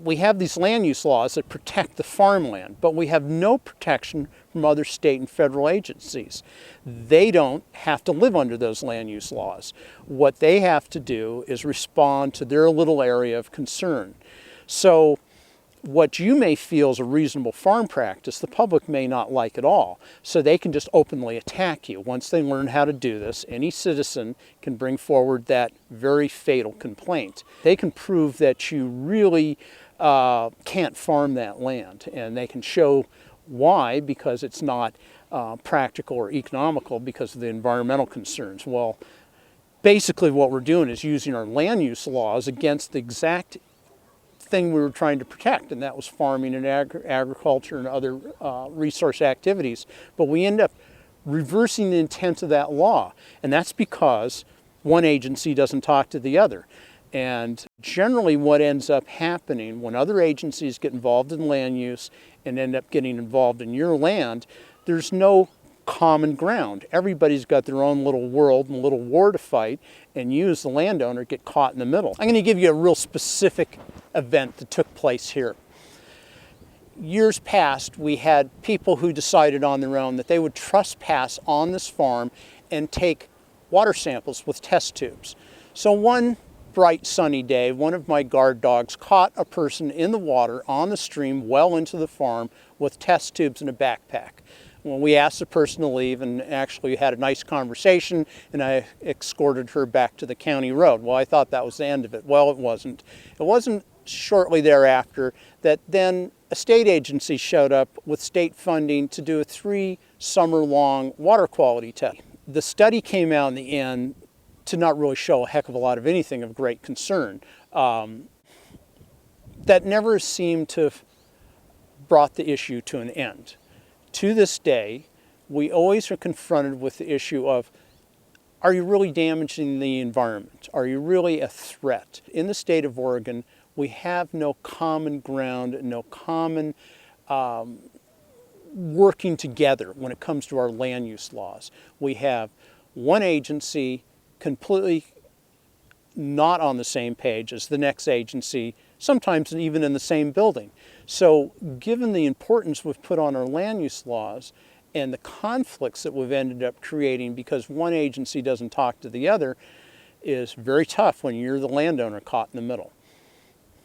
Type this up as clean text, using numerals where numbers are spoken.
we have these land use laws that protect the farmland, but we have no protection from other state and federal agencies. They don't have to live under those land use laws. What they have to do is respond to their little area of concern. So what you may feel is a reasonable farm practice, the public may not like at all. So they can just openly attack you. Once they learn how to do this, any citizen can bring forward that very fatal complaint. They can prove that you really can't farm that land, and they can show why, because it's not practical or economical because of the environmental concerns. Well, basically what we're doing is using our land use laws against the exact thing we were trying to protect, and that was farming and agriculture and other resource activities. But we end up reversing the intent of that law, and that's because one agency doesn't talk to the other. And generally what ends up happening when other agencies get involved in land use and end up getting involved in your land, there's no common ground. Everybody's got their own little world and little war to fight, and you as the landowner get caught in the middle. I'm going to give you a real specific event that took place here. Years past, we had people who decided on their own that they would trespass on this farm and take water samples with test tubes. So one bright sunny day, one of my guard dogs caught a person in the water on the stream well into the farm with test tubes in a backpack. Well, we asked the person to leave and actually had a nice conversation, and I escorted her back to the county road. Well, I thought that was the end of it. Well, it wasn't. It wasn't shortly thereafter that then a state agency showed up with state funding to do a 3-summer-long water quality test. The study came out in the end to not really show a heck of a lot of anything of great concern. That never seemed to have brought the issue to an end. To this day, we always are confronted with the issue of, are you really damaging the environment? Are you really a threat? In the state of Oregon, we have no common ground, no common working together when it comes to our land use laws. We have one agency completely not on the same page as the next agency, sometimes even in the same building. So given the importance we've put on our land use laws and the conflicts that we've ended up creating because one agency doesn't talk to the other, is very tough when you're the landowner caught in the middle.